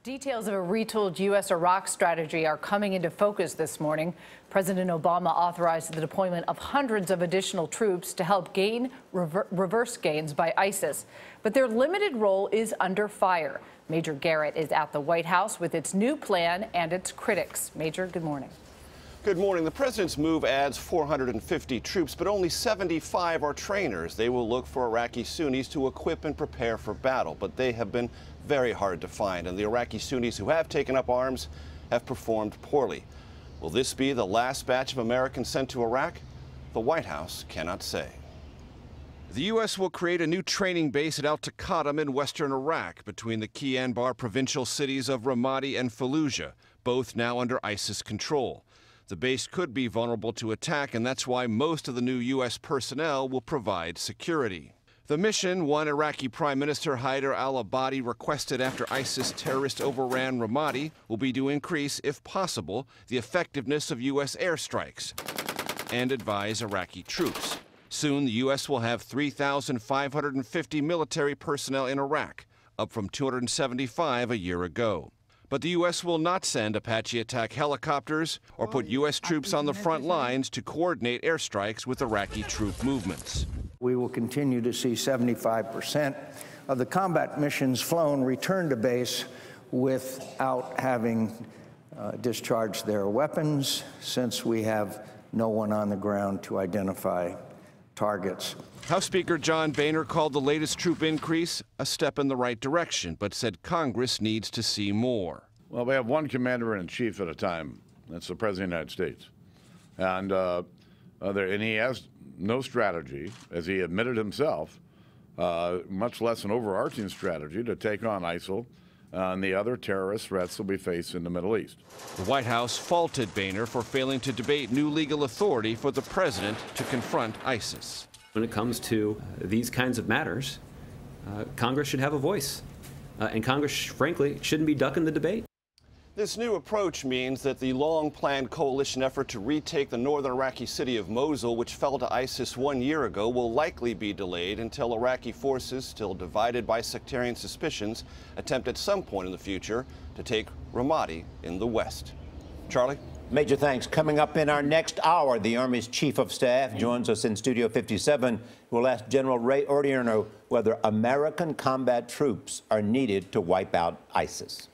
Details of a retooled U.S.-Iraq strategy are coming into focus this morning. President Obama authorized the deployment of hundreds of additional troops to help gain reverse gains by ISIS. But their limited role is under fire. Major Garrett is at the White House with its new plan and its critics. Major, good morning. Good morning. The president's move adds 450 troops, but only 75 are trainers. They will look for Iraqi Sunnis to equip and prepare for battle, but they have been very hard to find, and the Iraqi Sunnis who have taken up arms have performed poorly. Will this be the last batch of Americans sent to Iraq? The White House cannot say. The U.S. will create a new training base at Al-Taqaddum in western Iraq between the key Anbar provincial cities of Ramadi and Fallujah, both now under ISIS control. The base could be vulnerable to attack, and that's why most of the new U.S. personnel will provide security. The mission, one Iraqi Prime Minister Haider al-Abadi requested after ISIS terrorists overran Ramadi, will be to increase, if possible, the effectiveness of U.S. airstrikes and advise Iraqi troops. Soon, the U.S. will have 3,550 military personnel in Iraq, up from 275 a year ago. But the U.S. will not send Apache attack helicopters or put U.S. troops on the front lines to coordinate airstrikes with Iraqi troop movements. We will continue to see 75% of the combat missions flown return to base without having discharged their weapons, since we have no one on the ground to identify targets. House Speaker John Boehner called the latest troop increase a step in the right direction, but said Congress needs to see more. Well, we have one commander-in-chief at a time. That's the President of the United States. And he has no strategy, as he admitted himself, much less an overarching strategy to take on ISIL and the other terrorist threats that we face in the Middle East. The White House faulted Boehner for failing to debate new legal authority for the president to confront ISIS. When it comes to these kinds of matters, Congress should have a voice. And Congress, frankly, shouldn't be ducking the debate. This new approach means that the long-planned coalition effort to retake the northern Iraqi city of Mosul, which fell to ISIS 1 year ago, will likely be delayed until Iraqi forces, still divided by sectarian suspicions, attempt at some point in the future to take Ramadi in the west. Charlie? Major thanks. Coming up in our next hour, the Army's Chief of Staff joins us in Studio 57. We'll ask General Ray Odierno whether American combat troops are needed to wipe out ISIS.